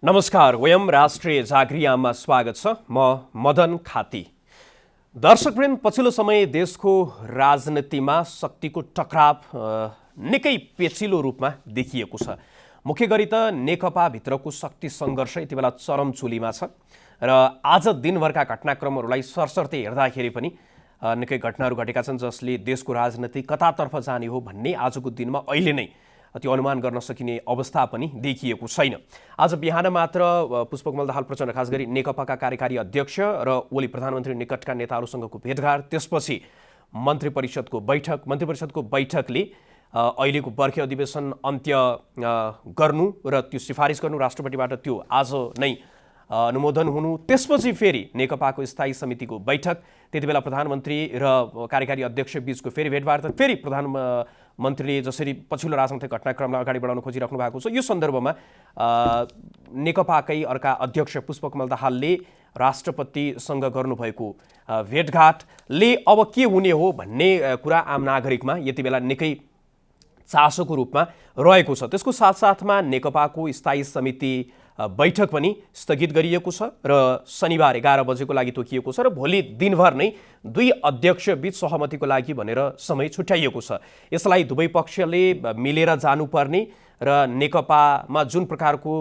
नमस्कार, वयम राष्ट्रिय जागरियामा स्वागत छ। म मदन खाती। दर्शकवृन्द, पछिल्लो समय देशको राजनीतिमा शक्तिको टकराव निकै पेचिलो रूपमा देखिएको छ। मुख्य गरी त नेकपा भित्रको शक्ति सङ्घर्ष यति बेला चरम चुलीमा छ र आज दिनभरका घटनाक्रमहरूलाई सरसर्ती हेर्दाखेरि पनि निकै घटनाहरू घटेका छन् जसले देशको राजनीति कतातर्फ जाने हो भन्ने आजको दिनमा अहिले नै त्यो अनुमान गर्न सकिने अवस्था पनि देखिएको छैन। आज बिहान मात्र पुष्पकमल दाहाल प्रचण्ड, खास गरी नेकपाका कार्यकारी अध्यक्ष र ओली प्रधानमन्त्री निकटका नेताहरूसँगको भेटघाट, त्यसपछि मन्त्री परिषदको बैठकले अहिलेको बर्खे अधिवेशन अन्त्य गर्नु र त्यो सिफारिस गर्नु राष्ट्रपतिबाट त्यो आज नै अनुमोदन हुनु, त्यसपछि फेरि नेकपाको स्थायी समितिको बैठक, त्यति बेला प्रधानमन्त्री र कार्यकारी अध्यक्ष बीचको फेरि भेटवार्ता, फेरि प्रधानमन्त्रीले जसरी पछिल्लो राजनैतिक घटनाक्रमलाई अगाडि बढाउन खोजिराख्नु भएको छ, यो सन्दर्भमा नेकपाकै अर्का अध्यक्ष पुष्पकमल दाहालले राष्ट्रपतिसँग गर्नुभएको भेटघाटले अब के हुने हो भन्ने कुरा आम नागरिकमा यति बेला निकै चासोको रूपमा रहेको छ। त्यसको साथसाथमा नेकपाको स्थायी समिति बैठक पनि स्थगित गरिएको छ र शनिबार 11 बजेको लागि तोकिएको छ र भोलि दिनभर नै दुई अध्यक्ष बीच सहमतिको लागि भनेर समय छुट्याइएको छ। यसलाई दुवै पक्षले मिलेर जानुपर्ने र नेकपामा जुन प्रकारको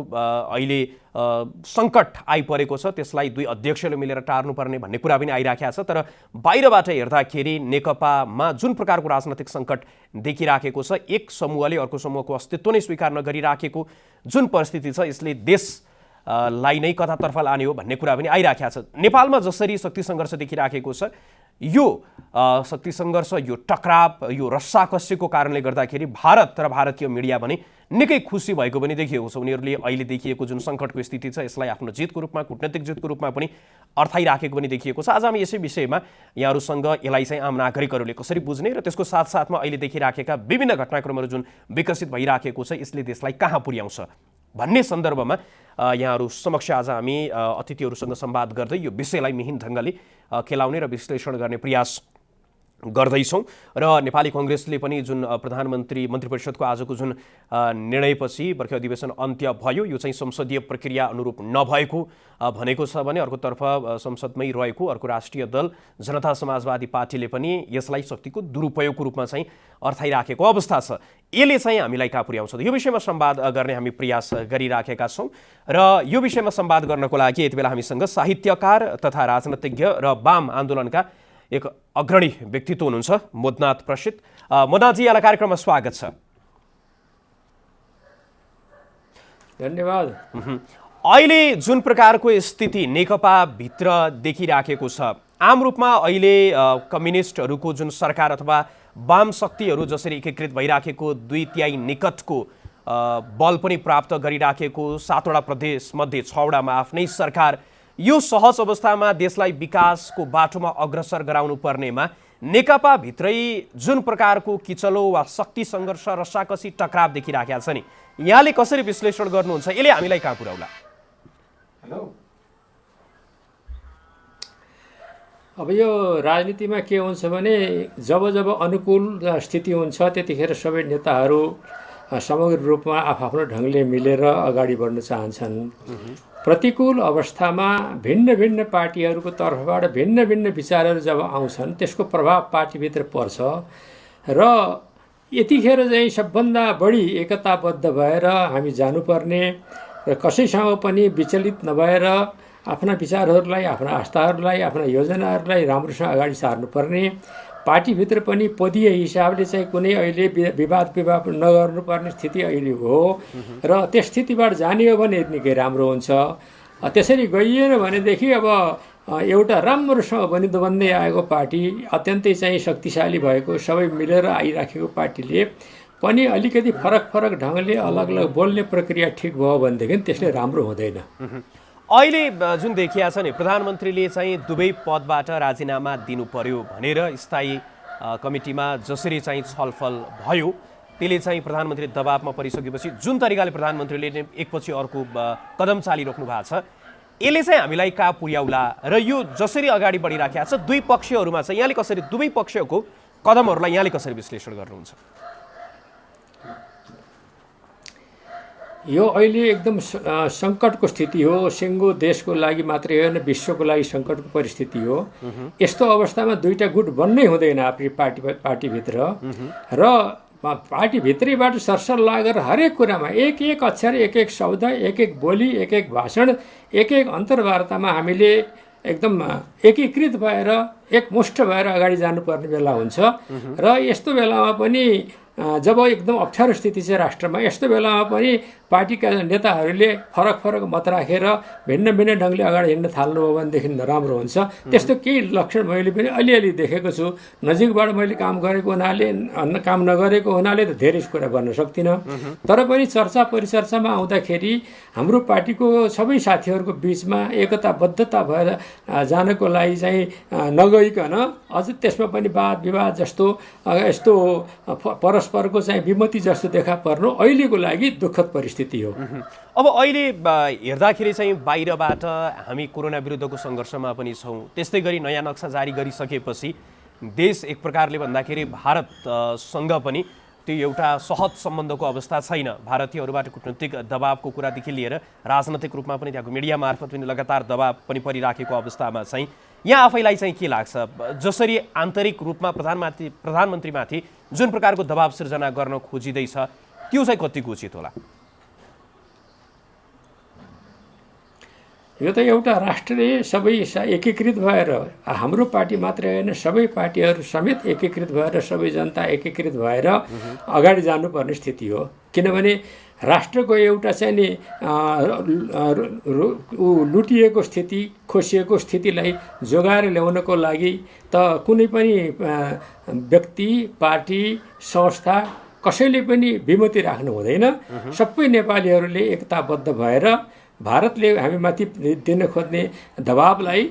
अहिले सङ्कट आइपरेको छ त्यसलाई दुई अध्यक्षले मिलेर टार्नुपर्ने भन्ने कुरा पनि आइराखेको छ। तर बाहिरबाट हेर्दाखेरि नेकपामा जुन प्रकारको राजनैतिक सङ्कट देखिराखेको छ, एक समूहले अर्को समूहको अस्तित्व नै स्वीकार नगरिराखेको जुन परिस्थिति छ, यसले देशलाई नै कतातर्फ लाने हो भन्ने कुरा पनि आइराखेको छ। नेपालमा जसरी शक्ति सङ्घर्ष देखिराखेको छ, यो शक्ति सङ्घर्ष, यो टकराव, यो रस्साकसीको कारणले गर्दाखेरि भारत र भारतीय मिडिया पनि निकै खुसी भएको पनि देखिएको छ। उनीहरूले अहिले देखिएको जुन सङ्कटको स्थिति छ यसलाई आफ्नो जितको रूपमा, कूटनीतिक जितको रूपमा पनि अर्थाइराखेको पनि देखिएको छ। आज हामी यसै विषयमा यहाँहरूसँग यसलाई चाहिँ आम नागरिकहरूले कसरी बुझ्ने र त्यसको साथसाथमा अहिले देखिराखेका विभिन्न घटनाक्रमहरू जुन विकसित भइराखेको छ यसले देशलाई कहाँ पुर्याउँछ भन्ने सन्दर्भमा यहाँहरू समक्ष आज हामी अतिथिहरूसँग संवाद गर्दै यो विषयलाई मिहिन ढङ्गले खेलाउने र विश्लेषण गर्ने प्रयास गर्दैछौँ। र नेपाली कङ्ग्रेसले पनि जुन प्रधानमन्त्री मन्त्री परिषदको आजको जुन निर्णयपछि बर्खे अधिवेशन अन्त्य भयो, यो चाहिँ संसदीय प्रक्रिया अनुरूप नभएको भनेको छ भने अर्कोतर्फ संसदमै रहेको अर्को राष्ट्रिय दल जनता समाजवादी पार्टीले पनि यसलाई शक्तिको दुरुपयोगको रूपमा चाहिँ अर्थाइराखेको अवस्था छ। यसले चाहिँ हामीलाई कहाँ पुर्याउँछ, यो विषयमा संवाद गर्ने हामी प्रयास गरिराखेका छौँ। र यो विषयमा संवाद गर्नको लागि यति बेला हामीसँग साहित्यकार तथा राजनीतिज्ञ र वाम आन्दोलनका एक अग्रणी व्यक्तित्व हुनुहुन्छ मोदनाथ प्रसिद्ध। मोदनाथजी, यहाँलाई कार्यक्रममा स्वागत छ। धन्यवाद। अहिले जुन प्रकारको स्थिति नेकपा भित्र देखिराखेको छ, आम रूपमा अहिले कम्युनिस्टहरूको जुन सरकार अथवा वाम शक्तिहरू जसरी एकीकृत भइराखेको 2/3 निकटको बल पनि प्राप्त गरिराखेको 7वटा प्रदेशमध्ये 6वटामा आफ्नै सरकार, यो सहज अवस्थामा देशलाई विकासको बाटोमा अग्रसर गराउनु पर्नेमा नेकपा भित्रै जुन प्रकारको किचलो वा शक्ति सङ्घर्ष, रस्साकसी, टकराव देखिराखेका छ नि, यहाँले कसरी विश्लेषण गर्नुहुन्छ? यसले हामीलाई कहाँ पुर्याउला? अब यो राजनीतिमा के हुन्छ भने जब अनुकूल स्थिति हुन्छ त्यतिखेर सबै नेताहरू समग्र रूपमा आफ्नो ढङ्गले मिलेर अगाडि बढ्न चाहन्छन्। प्रतिकूल अवस्थामा भिन्न भिन्न पार्टीहरूको तर्फबाट भिन्न भिन्न विचारहरू जब आउँछन् त्यसको प्रभाव पार्टीभित्र पर्छ र यतिखेर चाहिँ सबभन्दा बढी एकताबद्ध भएर हामी जानुपर्ने र कसैसँग पनि विचलित नभएर आफ्ना विचारहरूलाई, आफ्ना आस्थाहरूलाई, आफ्ना योजनाहरूलाई राम्रोसँग अगाडि सार्नुपर्ने, पार्टीभित्र पनि पदीय हिसाबले चाहिँ कुनै अहिले विवाद नगर्नुपर्ने स्थिति अहिले हो र त्यस स्थितिबाट जाने हो भने निकै राम्रो हुन्छ। त्यसरी गइएन भनेदेखि अब एउटा राम्रोसँग बन्दै आएको पार्टी, अत्यन्तै चाहिँ शक्तिशाली भएको, सबै मिलेर आइराखेको पार्टीले पनि अलिकति फरक ढङ्गले अलग अलग बोल्ने प्रक्रिया ठिक भयो भनेदेखि त्यसले राम्रो हुँदैन। अहिले जुन देखिया छ नि, प्रधानमन्त्रीले चाहिँ दुवै पदबाट राजीनामा दिनु पर्यो भनेर स्थायी कमिटीमा जसरी चाहिँ छलफल भयो, त्यसले चाहिँ प्रधानमन्त्री दबावमा परिसकेपछि जुन तरिकाले प्रधानमन्त्रीले एकपछि अर्को कदम चालिराख्नु भएको छ, यसले चाहिँ हामीलाई कहाँ पुर्याउला र यो जसरी अगाडि बढिराखेको छ दुई पक्षहरूमा चाहिँ यहाँले कसरी, दुवै पक्षको कदमहरूलाई यहाँले कसरी विश्लेषण गर्नुहुन्छ? यो अहिले एकदम सङ्कटको स्थिति हो। सिङ्गो देशको लागि मात्रै होइन, विश्वको लागि सङ्कटको परिस्थिति हो। यस्तो अवस्थामा दुईटा गुट बन्नै हुँदैन आफ्नै पार्टीभित्र र पार्टीभित्रैबाट सरसल्लाह गरेर हरेक कुरामा एक एक अक्षर, एक एक शब्द, एक एक बोली, एक एक भाषण, एक एक अन्तर्वार्तामा हामीले एकदम एकीकृत भएर एकमुष्ट भएर अगाडि जानुपर्ने बेला हुन्छ। र यस्तो बेलामा पनि जब एकदम अप्ठ्यारो स्थिति छ राष्ट्रमा, यस्तो बेलामा पनि पार्टीका नेताहरूले फरक फरक मत राखेर भिन्न भिन्न ढङ्गले अगाडि हिँड्न थाल्नुभयो भनेदेखि नराम्रो हुन्छ। त्यस्तो केही लक्षण मैले पनि अलिअलि देखेको छु। नजिकबाट मैले काम गरेको हुनाले, काम नगरेको हुनाले त धेरै कुरा भन्न सक्दिनँ। तर पनि चर्चा परिचर्चामा आउँदाखेरि हाम्रो पार्टीको सबै साथीहरूको बिचमा एकताबद्धता भएर जानको लागि चाहिँ नगइकन अझ त्यसमा पनि वाद विवाद जस्तो यस्तो परस्परको चाहिँ विमति जस्तो देखा पर्नु अहिलेको लागि दुःखद परिस्थिति हो। अब अहिले हेर्दाखेरि चाहिँ बाहिरबाट हामी कोरोना विरुद्धको सङ्घर्षमा पनि छौँ। त्यस्तै गरी नयाँ नक्सा जारी गरिसकेपछि देश एक प्रकारले भन्दाखेरि भारतसँग पनि त्यो एउटा सहज सम्बन्धको अवस्था छैन। भारतीयहरूबाट कूटनीतिक दबावको कुरादेखि लिएर राजनैतिक रूपमा पनि त्यहाँको मिडिया मार्फत पनि लगातार दबाव पनि परिराखेको अवस्थामा चाहिँ यहाँ आफैलाई चाहिँ के लाग्छ, जसरी आन्तरिक रूपमा प्रधानमन्त्रीमाथि जुन प्रकारको दबाव सिर्जना गर्न खोजिँदैछ त्यो चाहिँ कतिको उचित होला? यो त एउटा राष्ट्रले सबै एकीकृत भएर, हाम्रो पार्टी मात्रै होइन सबै पार्टीहरू समेत एकीकृत भएर, सबै जनता एकीकृत भएर अगाडि जानुपर्ने स्थिति हो। किनभने राष्ट्रको एउटा चाहिँ नि लुटिएको स्थिति, खोसिएको स्थितिलाई जोगाएर ल्याउनको लागि त कुनै पनि व्यक्ति, पार्टी, संस्था कसैले पनि विमति राख्नु हुँदैन। सबै नेपालीहरूले एकताबद्ध भएर भारतले हामीमाथि दिन खोज्ने दबावलाई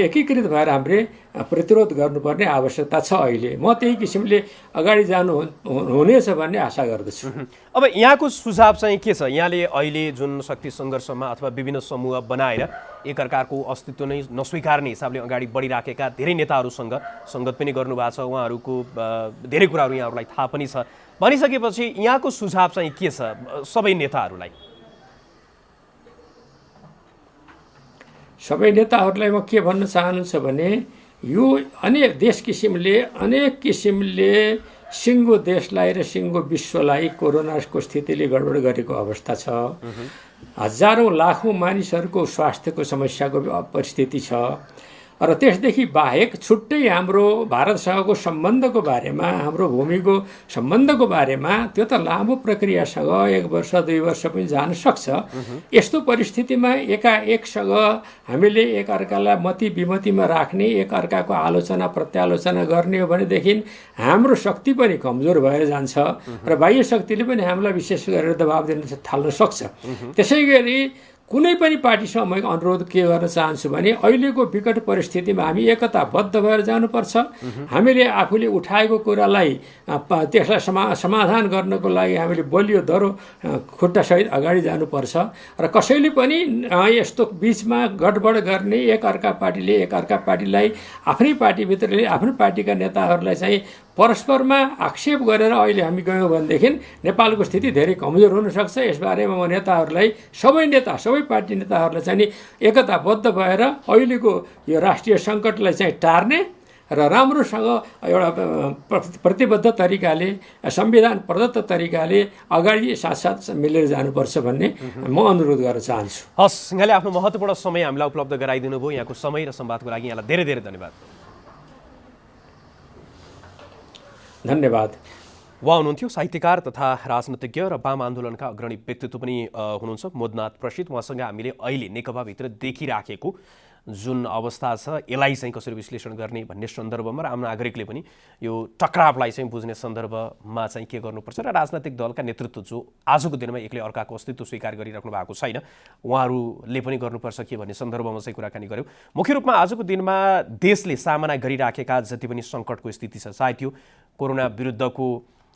एकीकृत भएर हामीले प्रतिरोध गर्नुपर्ने आवश्यकता छ। अहिले म त्यही किसिमले अगाडि जानु हुनेछ भन्ने आशा गर्दछु। अब यहाँको सुझाव चाहिँ के छ? यहाँले अहिले जुन शक्ति सङ्घर्षमा अथवा विभिन्न समूह बनाएर एकअर्काको अस्तित्व नै नस्वीकार्ने हिसाबले अगाडि बढिराखेका धेरै नेताहरूसँग सङ्गत पनि गर्नुभएको छ, उहाँहरूको धेरै कुराहरू यहाँहरूलाई थाहा पनि छ। भनिसकेपछि यहाँको सुझाव चाहिँ के छ सबै नेताहरूलाई? सबै नेताहरूलाई म के भन्न चाहनुहुन्छ भने यो अनेक किसिमले सिङ्गो देशलाई र सिङ्गो विश्वलाई कोरोनाको स्थितिले गडबड गरेको अवस्था छ। हजारौँ लाखौँ मानिसहरूको स्वास्थ्यको समस्याको परिस्थिति छ। र त्यसदेखि बाहेक छुट्टै हाम्रो भारतसँगको सम्बन्धको बारेमा, हाम्रो भूमिको सम्बन्धको बारेमा त्यो त लामो प्रक्रियासँग 1 वर्ष 2 वर्ष पनि जान सक्छ। यस्तो परिस्थितिमा एकाएकसँग हामीले एकअर्कालाई मति विमतिमा राख्ने, एकअर्काको आलोचना प्रत्यालोचना गर्ने हो भनेदेखि हाम्रो शक्ति पनि कमजोर भएर जान्छ र बाह्य शक्तिले पनि हामीलाई विशेष गरेर दबाब दिन थाल्न सक्छ। त्यसै गरी कुनै पनि पार्टीसँग म अनुरोध के गर्न चाहन्छु भने अहिलेको विकट परिस्थितिमा हामी एकताबद्ध भएर जानुपर्छ। हामीले आफूले उठाएको कुरालाई त्यसलाई समाधान गर्नको लागि हामीले बलियो दह्रो खुट्टासहित अगाडि जानुपर्छ र कसैले पनि यस्तो बिचमा गडबड गर्ने, एकअर्का पार्टीलाई आफ्नै पार्टीभित्रले आफ्नै पार्टीका नेताहरूलाई चाहिँ परस्परमा आक्षेप गरेर अहिले हामी गयौँ भनेदेखि नेपालको स्थिति धेरै कमजोर हुनसक्छ। यसबारेमा म नेताहरूलाई, सबै पार्टी नेताहरूलाई चाहिँ एकताबद्ध भएर अहिलेको यो राष्ट्रिय सङ्कटलाई चाहिँ टार्ने र राम्रोसँग एउटा प्रतिबद्ध तरिकाले, संविधान प्रदत्त तरिकाले अगाडि साथसाथ मिलेर जानुपर्छ भन्ने म अनुरोध गर्न चाहन्छु। हस्, यहाँले आफ्नो महत्त्वपूर्ण समय हामीलाई उपलब्ध गराइदिनु भयो। यहाँको समय र संवादको लागि यहाँलाई धेरै धेरै धन्यवाद। धन्यवाद। उहाँ हुनुहुन्थ्यो साहित्यकार तथा राजनीतिज्ञ र वाम आन्दोलनका अग्रणी व्यक्तित्व पनि हुनुहुन्छ मोदनाथ प्रसिद्ध। उहाँसँग हामीले अहिले नेकपाभित्र देखिराखेको जुन अवस्था छ यसलाई चाहिँ कसरी विश्लेषण गर्ने भन्ने सन्दर्भमा र आम नागरिकले पनि यो टक्रावलाई चाहिँ बुझ्ने सन्दर्भमा चाहिँ के गर्नुपर्छ र राजनैतिक दलका नेतृत्व जो आजको दिनमा एक्लै अर्काको अस्तित्व स्वीकार गरिराख्नु भएको छैन उहाँहरूले पनि गर्नुपर्छ के भन्ने सन्दर्भमा चाहिँ कुराकानी गर्यौँ। मुख्य रूपमा आजको दिनमा देशले सामना गरिराखेका जति पनि सङ्कटको स्थिति छ, चाहे त्यो कोरोना विरुद्धको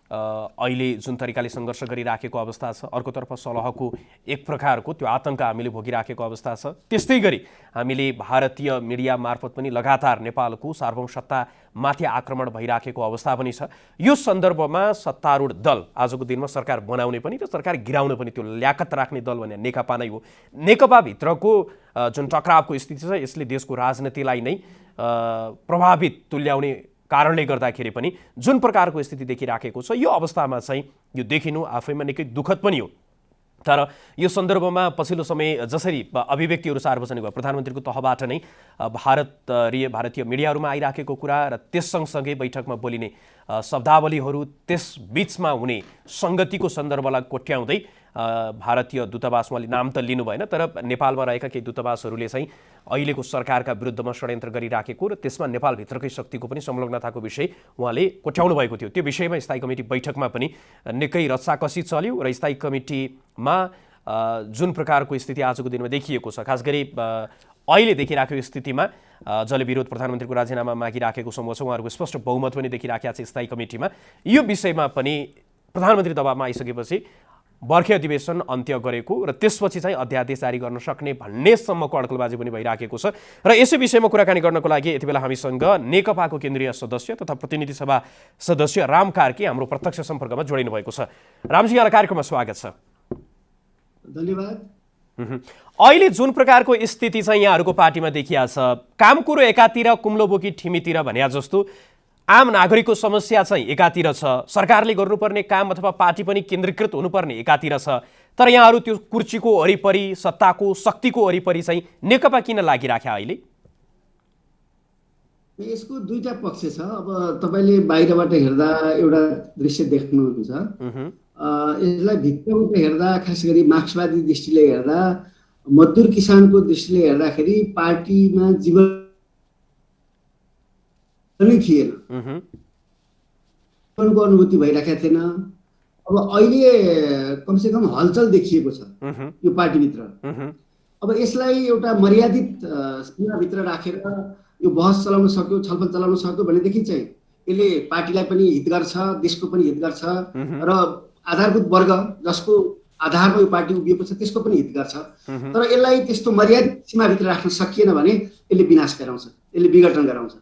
अहिले जुन तरिकाले सङ्घर्ष गरिराखेको अवस्था छ, अर्कोतर्फ सलहको एक प्रकारको त्यो आतङ्क हामीले भोगिराखेको अवस्था छ। त्यस्तै गरी हामीले भारतीय मिडिया मार्फत पनि लगातार नेपालको सार्वभौम सत्तामाथि आक्रमण भइराखेको अवस्था पनि छ। यो सन्दर्भमा सत्तारूढ दल आजको दिनमा सरकार बनाउने पनि र सरकार गिराउने पनि त्यो ल्याकत राख्ने दल भने नेकपा नै हो। नेकपाभित्रको जुन टक्रावको स्थिति छ यसले देशको राजनीतिलाई नै प्रभावित तुल्याउने कारणले गर्दाखेरि पनि जुन प्रकारको स्थिति देखिराखेको छ यो अवस्थामा चाहिँ यो देखिनु आफैमा निकै दुःखद पनि हो। तर यो सन्दर्भमा पछिल्लो समय जसरी अभिव्यक्तिहरू सार्वजनिक भयो प्रधानमन्त्रीको तहबाट नै भारतीय मिडियाहरूमा आइराखेको कुरा र त्यस सँगसँगै बैठकमा बोलिने शब्दावलीहरू त्यस बीचमा हुने सङ्गतिको सन्दर्भलाई कोट्याउँदै भारतीय दूतावास उहाँले नाम त लिनु भएन तर नेपालमा रहेका केही दूतावासहरूले चाहिँ अहिलेको सरकारका विरुद्धमा षड्यन्त्र गरिराखेको र त्यसमा नेपालभित्रकै शक्तिको पनि संलग्नताको विषय उहाँले कोट्याउनु भएको थियो। त्यो विषयमा स्थायी कमिटी बैठकमा पनि निकै रच्चाकसी चल्यो र स्थायी कमिटीमा जुन प्रकारको स्थिति आजको दिनमा देखिएको छ खास गरी अहिले देखिराखेको स्थितिमा जसले विरोध प्रधानमन्त्रीको राजीनामा मागिराखेको समूह छ उहाँहरूको स्पष्ट बहुमत पनि देखिराखेको छ स्थायी कमिटीमा। यो विषयमा पनि प्रधानमन्त्री दबावमा आइसकेपछि बर्खे अधिवेशन अन्त्य गरेको र त्यसपछि चाहिँ अध्यादेश जारी गर्न सक्ने भन्नेसम्मको अड्कलबाजी पनि भइराखेको छ र यसै विषयमा कुराकानी गर्नको लागि यति बेला हामीसँग नेकपाको केन्द्रीय सदस्य तथा प्रतिनिधि सभा सदस्य राम कार्की हाम्रो प्रत्यक्ष सम्पर्कमा जोडिनु भएको छ। रामजी यहाँलाई कार्यक्रममा स्वागत छ। धन्यवाद। अहिले जुन प्रकारको स्थिति चाहिँ यहाँहरूको पार्टीमा देखिया छ काम कुरो एकातिर कुम्लो बोकी ठिमीतिर भन्या जस्तो आम नागरिकको समस्या चाहिँ एकातिर छ, सरकारले गर्नुपर्ने काम अथवा पार्टी पनि केन्द्रीकृत हुनुपर्ने एकातिर छ, तर यहाँहरू त्यो कुर्सीको वरिपरि सत्ताको शक्तिको वरिपरि चाहिँ नेकपा किन लागिराख्या अहिले? यसको दुईटा पक्ष छ। अब तपाईले बाहिरबाट हेर्दा एउटा दृश्य देख्नुहुन्छ, यसलाई भित्रबाट हेर्दा खास गरी मार्क्सवादी दृष्टिले हेर्दा मजदुर किसानको दृष्टिले हेर्दाखेरि पार्टीमा जीवन पनि थिएन, जीवनको अनुभूति भइराखेको थिएन। अब अहिले कमसेकम हलचल देखिएको छ यो पार्टीभित्र। अब यसलाई एउटा मर्यादित सीमाभित्र राखेर यो बहस चलाउन सक्यो, छलफल चलाउन सक्यो भनेदेखि चाहिँ यसले पार्टीलाई पनि हित गर्छ, देशको पनि हित गर्छ र आधारभूत वर्ग जसको आधारमा यो पार्टी उभिएको छ त्यसको पनि हित गर्छ। तर यसलाई त्यस्तो मर्यादित सीमाभित्र राख्न सकिएन भने यसले विनाश गराउँछ, यसले विघटन गराउँछ।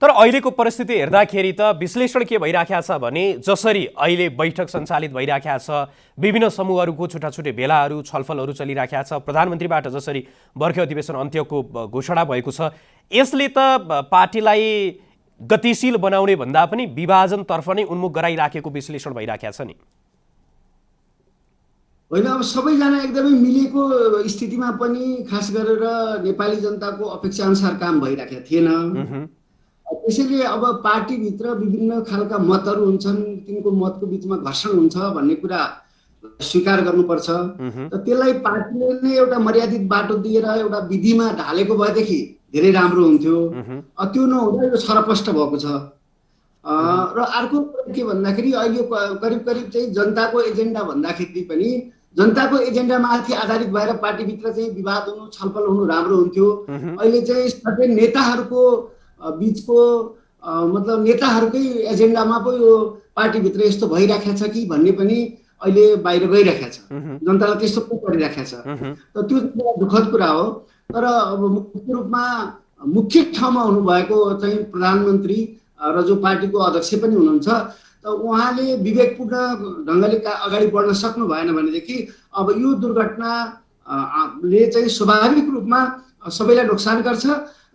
तर अहिलेको परिस्थिति हेर्दाखेरि त विश्लेषण के भइराखेको छ भने जसरी अहिले बैठक सञ्चालित भइराखेको छ, विभिन्न समूहहरूको छुट्टा छुट्टै भेलाहरू छलफलहरू चलिराखेको छ, प्रधानमन्त्रीबाट जसरी बर्खे अधिवेशन अन्त्यको घोषणा भएको छ, यसले त पार्टीलाई गतिशील बनाउने भन्दा पनि विभाजनतर्फ नै उन्मुख गराइराखेको विश्लेषण भइराखेको छ नि। होइन, अब सबैजना एकदमै मिलेको स्थितिमा पनि खास गरेर नेपाली जनताको अपेक्षा अनुसार काम भइराखेको थिएन। त्यसैले अब पार्टीभित्र विभिन्न खालका मतहरू हुन्छन्, तिनको मतको बिचमा घर्षण हुन्छ भन्ने कुरा स्वीकार गर्नुपर्छ। त्यसलाई पार्टीले नै एउटा मर्यादित बाटो दिएर एउटा विधिमा ढालेको भएदेखि धेरै राम्रो हुन्थ्यो। त्यो नहुँदा यो छरपष्ट भएको छ। र अर्को के भन्दाखेरि अहिले करिब करिब चाहिँ जनताको एजेन्डा भन्दाखेरि पनि जनताको एजेन्डामाथि आधारित भएर पार्टीभित्र चाहिँ विवाद हुनु, छलफल हुनु राम्रो हुन्थ्यो। अहिले चाहिँ सबै नेताहरूको बीचको मतलब नेताहरूकै एजेन्डामा पो यो पार्टीभित्र यस्तो भइराखेको छ कि भन्ने पनि अहिले बाहिर गइराखेको छ, जनतालाई त्यस्तो पो परिराखेको छ। त त्यो दुःखद कुरा हो। तर अब मुख्य रूपमा मुख्य ठाउँमा हुनुभएको चाहिँ प्रधानमन्त्री र जो पार्टीको अध्यक्ष पनि हुनुहुन्छ, त उहाँले विवेकपूर्ण ढङ्गले अगाडि बढ्न सक्नु भएन भनेदेखि अब यो दुर्घटनाले चाहिँ स्वाभाविक रूपमा सबैलाई नोक्सान गर्छ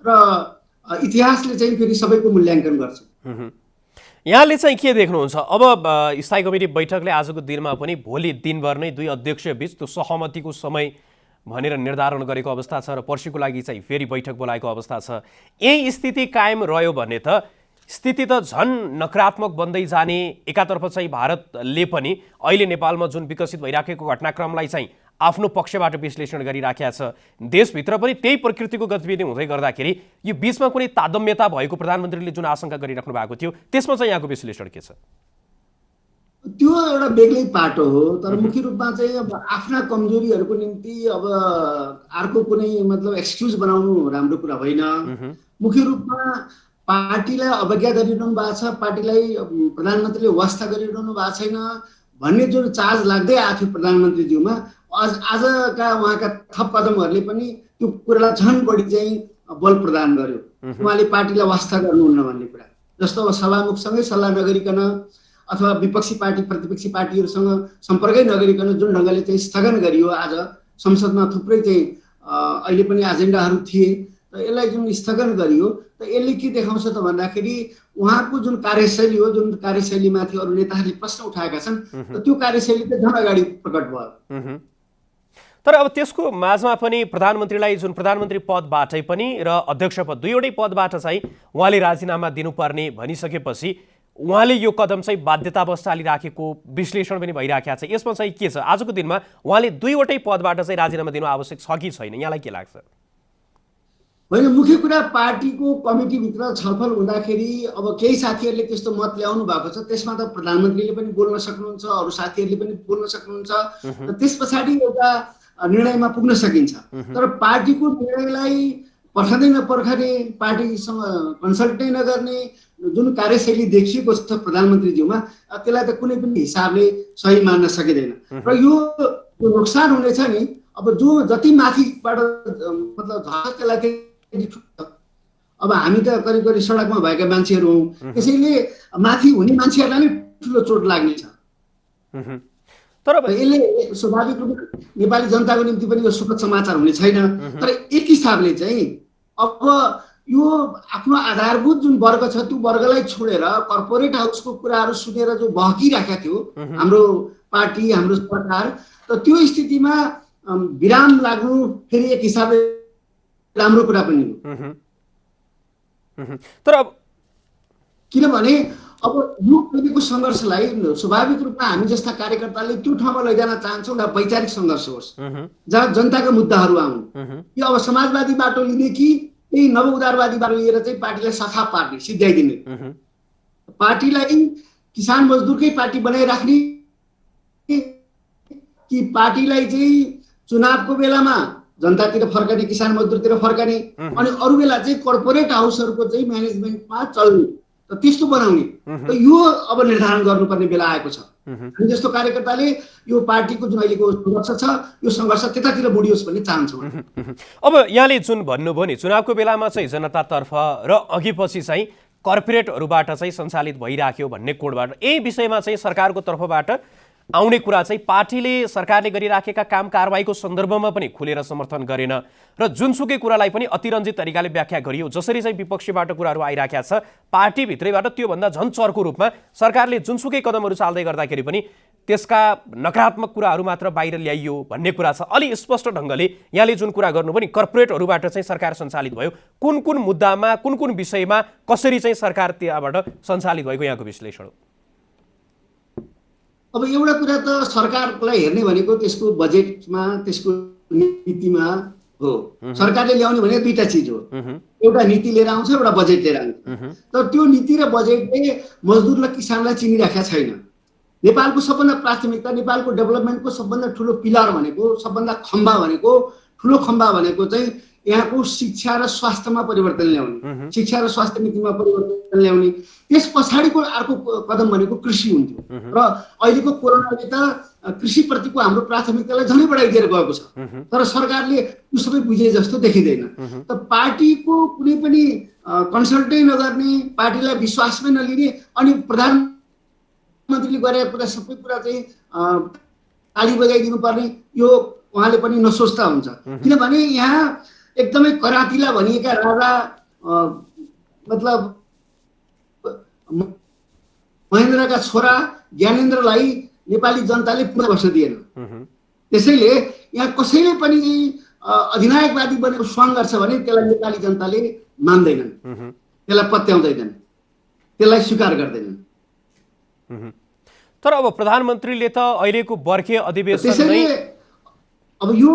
र इतिहासले चाहिँ फेरि सबैको मूल्याङ्कन गर्छ। यहाँले चाहिँ के देख्नुहुन्छ अब स्थायी कमिटी बैठकले आजको दिनमा पनि भोलि दिनभर नै दुई अध्यक्ष बीच त्यो सहमतिको समय भनेर निर्धारण गरेको अवस्था छ र पर्सिको लागि चाहिँ फेरि बैठक बोलाएको अवस्था छ। यही स्थिति कायम रह्यो भने त स्थिति त झन् नकारात्मक बन्दै जाने। एकातर्फ चाहिँ भारतले पनि अहिले नेपालमा जुन विकसित भइराखेको घटनाक्रमलाई चाहिँ आफ्नो पक्षबाट विश्लेषण गरिराखेको छ, देशभित्र पनि त्यही प्रकृतिको गतिविधि हुँदै गर्दाखेरि यो बीचमा कुनै तादम्यता भएको प्रधानमन्त्रीले जुन आशंका गरिराख्नु भएको थियो त्यसमा चाहिँ यहाँको विश्लेषण के छ? त्यो एउटा बेग्लै पाटो हो। तर मुख्य रूपमा चाहिँ अब आफ्ना कमजोरीहरूको निम्ति अब अर्को कुनै मतलब एक्सक्युज बनाउनु राम्रो कुरा होइन। मुख्य रूपमा पार्टीलाई अवज्ञा गरिरहनु भएको छ, पार्टीलाई प्रधानमन्त्रीले वास्ता गरिरहनु भएको छैन भन्ने जुन चार्ज लाग्दै आएको थियो प्रधानमन्त्रीज्यूमा, आजका उहाँका थप कदमहरूले पनि त्यो कुरालाई झन् बढी चाहिँ बल प्रदान गर्यो। उहाँले पार्टीलाई वास्ता गर्नुहुन्न भन्ने कुरा, जस्तो अब सभामुखसँगै सल्लाह नगरिकन अथवा विपक्षी पार्टी प्रतिपक्षी पार्टीहरूसँग सम्पर्कै नगरिकन जुन ढङ्गले चाहिँ स्थगन गरियो, आज संसदमा थुप्रै चाहिँ अहिले पनि एजेन्डाहरू थिए, र यसलाई जुन स्थगन गरियो त यसले के देखाउँछ त भन्दाखेरि उहाँको जुन कार्यशैली हो, जुन कार्यशैलीमाथि अरू नेताहरूले प्रश्न उठाएका छन्, त्यो कार्यशैली त झन् अगाडि प्रकट भयो। तर अब त्यसको माझमा पनि प्रधानमन्त्रीलाई जुन प्रधानमन्त्री पदबाटै पनि र अध्यक्ष पद दुईवटै पदबाट चाहिँ उहाँले राजीनामा दिनुपर्ने भनिसकेपछि उहाँले यो कदम चाहिँ बाध्यतावश चालिराखेको विश्लेषण पनि भइराखेको छ। यसमा चाहिँ के छ, आजको दिनमा उहाँले दुईवटै पदबाट चाहिँ राजीनामा दिनु आवश्यक छ कि छैन, यहाँलाई के लाग्छ? होइन, मुख्य कुरा पार्टीको कमिटीभित्र छलफल हुँदाखेरि अब केही साथीहरूले त्यस्तो मत ल्याउनु भएको छ, त्यसमा त प्रधानमन्त्रीले पनि बोल्न सक्नुहुन्छ, अरू साथीहरूले पनि बोल्न सक्नुहुन्छ, र त्यस पछाडि एउटा निर्णयमा पुग्न सकिन्छ। तर पार्टीको निर्णयलाई पर्खँदै नपर्खने, पार्टीसँग कन्सल्टै नगर्ने जुन कार्यशैली देखिएको छ प्रधानमन्त्रीज्यूमा, त्यसलाई त कुनै पनि हिसाबले सही मान्न सकिँदैन। र यो नोक्सान हुनेछ नि, अब जो जति माथिबाट मतलब झर्छ त्यसलाई अब हामी त करिब करिब सडकमा भएका मान्छेहरू हौँ, त्यसैले माथि हुने मान्छेहरूलाई नै ठुलो चोट लाग्नेछ। तर यसले स्वाभाविक रूपमा नेपाली जनताको निम्ति पनि यो सुखद समाचार हुने छैन। तर एक हिसाबले चाहिँ अब यो आफ्नो आधारभूत जुन वर्ग छ त्यो वर्गलाई छोडेर कर्पोरेट हाउसको कुराहरू सुनेर जो बहकिराखेको थियो हाम्रो पार्टी, हाम्रो सरकार, त त्यो स्थितिमा विराम लाग्नु फेरि एक हिसाबले राम्रो कुरा पनि हो। तर अब किनभने अब यो अहिलेको सङ्घर्षलाई स्वाभाविक रूपमा हामी जस्ता कार्यकर्ताले त्यो ठाउँमा लैजान चाहन्छौँ र वैचारिक सङ्घर्ष होस् जहाँ जनताका मुद्दाहरू आउन्। यो अब समाजवादी बाटो लिने कि यही नव उदारवादी बाटो लिएर चाहिँ पार्टीलाई सखा पार्ने, सिद्ध्याइदिने, पार्टीलाई किसान मजदुरकै पार्टी बनाइराख्ने कि पार्टीलाई चाहिँ चुनावको बेलामा जनतातिर फर्कने, किसान मजदुरतिर फर्कने, अनि अरू बेला चाहिँ कर्पोरेट हाउसहरूको चाहिँ म्यानेजमेन्टमा चल्ने, त त्यस्तो बनाउने, त यो अब निर्धारण गर्नुपर्ने बेला आएको छ। हामी जस्तो कार्यकर्ताले यो पार्टीको जुन अहिलेको सङ्घर्ष छ यो सङ्घर्ष त्यतातिर बढियोस् भन्ने चाहन्छौँ। अब यहाँले जुन भन्नुभयो नि चुनावको बेलामा चाहिँ जनतातर्फ र अघि पछि चाहिँ कर्पोरेटहरूबाट चाहिँ सञ्चालित भइराख्यो भन्ने कोणबाट यही विषयमा चाहिँ सरकारको तर्फबाट आउने कुरा चाहिँ पार्टीले सरकारले गरिराखेका काम कारबाहीको सन्दर्भमा पनि खुलेर समर्थन गरेन र जुनसुकै कुरालाई पनि अतिरञ्जित तरिकाले व्याख्या गरियो। जसरी चाहिँ विपक्षीबाट कुराहरू आइराखेका छ पार्टीभित्रैबाट त्योभन्दा झन् चर्को रूपमा सरकारले जुनसुकै कदमहरू चाल्दै गर्दाखेरि पनि त्यसका नकारात्मक कुराहरू मात्र बाहिर ल्याइयो भन्ने कुरा छ। अलि स्पष्ट ढङ्गले यहाँले जुन कुरा गर्नुभयो नि कर्पोरेटहरूबाट चाहिँ सरकार सञ्चालित भयो, कुन कुन मुद्दामा कुन कुन विषयमा कसरी चाहिँ सरकार त्यहाँबाट सञ्चालित भएको यहाँको विश्लेषण हो? अब एउटा कुरा त सरकारलाई हेर्ने भनेको त्यसको बजेटमा, त्यसको नीतिमा हो। सरकारले ल्याउने भने दुईटा चिज हो, एउटा नीति लिएर आउँछ, एउटा बजेट लिएर आउँछ। तर त्यो नीति र बजेटले मजदुर र किसानलाई चिनिराखेका छैन। नेपालको सबभन्दा प्राथमिकता, नेपालको डेभलपमेन्टको सबभन्दा ठुलो पिलर भनेको, सबभन्दा खम्बा भनेको, ठुलो खम्बा भनेको चाहिँ यहाँको शिक्षा र स्वास्थ्यमा परिवर्तन ल्याउने, शिक्षा र स्वास्थ्य नीतिमा परिवर्तन ल्याउने। त्यस पछाडिको अर्को कदम भनेको कृषि हुन्थ्यो र अहिलेको कोरोनाले त कृषिप्रतिको हाम्रो प्राथमिकतालाई झनै बढाइदिएर गएको छ। तर सरकारले त्यो सबै बुझे जस्तो देखिँदैन। त पार्टीको कुनै पनि कन्सल्टै नगर्ने, पार्टीलाई विश्वासमै नलिने, अनि प्रधानमन्त्रीले गरेका कुरा सबै कुरा चाहिँ ताली बजाइदिनु पर्ने, यो उहाँले पनि नसोच्दा हुन्छ। किनभने यहाँ एकदमै करातिला भनिएका राजा मतलब महेन्द्रका छोरा ज्ञानेन्द्रलाई नेपाली जनताले पुनः बस्न दिएन। त्यसैले यहाँ कसैले पनि अधिनायकवादी बनेको स्वाङ गर्छ भने त्यसलाई नेपाली जनताले मान्दैनन्, त्यसलाई पत्याउँदैनन्, त्यसलाई स्वीकार गर्दैनन्। तर अब प्रधानमन्त्रीले त अहिलेको बर्खे अधिवेशन त्यसैले अब यो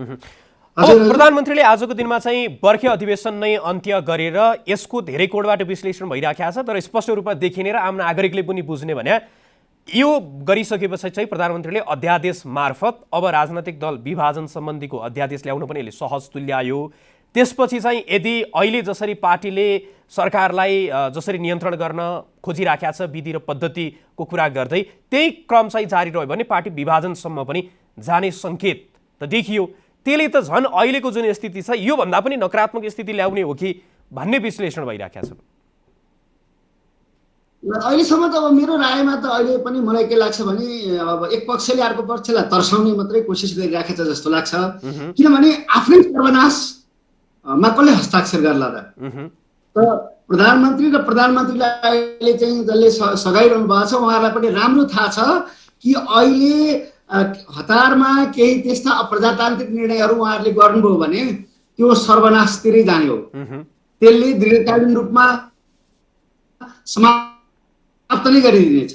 प्रधानमन्त्रीले आजको दिनमा चाहिँ बर्खे अधिवेशन नै अन्त्य गरेर यसको धेरै कोणबाट विश्लेषण भइराखेको छ। तर स्पष्ट रूपमा देखिने र आम नागरिकले पनि बुझ्ने भने यो गरिसकेपछि चाहिँ प्रधानमन्त्रीले अध्यादेश मार्फत अब राजनैतिक दल विभाजन सम्बन्धीको अध्यादेश ल्याउन पनि यसले सहज तुल्यायो। त्यसपछि चाहिँ यदि अहिले जसरी पार्टीले सरकारलाई जसरी नियन्त्रण गर्न खोजिराखेको छ विधि र पद्धतिको कुरा गर्दै त्यही क्रम चाहिँ जारी रह्यो भने पार्टी विभाजनसम्म पनि जाने सङ्केत त देखियो। त्यसले त झन् अहिलेको जुन स्थिति छ योभन्दा पनि नकारात्मक स्थिति ल्याउने हो कि भन्ने विश्लेषण भइराखेको छ। अहिलेसम्म त अब मेरो रायमा त अहिले पनि मलाई के लाग्छ भने अब एक पक्षले अर्को पक्षलाई तर्साउने मात्रै कोसिस गरिराखेको छ जस्तो लाग्छ। किनभने आफ्नै सर्वनाशमा कसले हस्ताक्षर गर्ला त प्रधानमन्त्री र प्रधानमन्त्रीलाई चाहिँ जसले सघाइरहनु भएको छ उहाँहरूलाई पनि राम्रो थाहा छ कि अहिले हतारमा केही त्यस्ता अप्रजातान्त्रिक निर्णयहरू उहाँहरूले गर्नुभयो भने त्यो सर्वनाशतिरै जाने हो। त्यसले दीर्घकालीन रूपमा समाप्त नै गरिदिनेछ।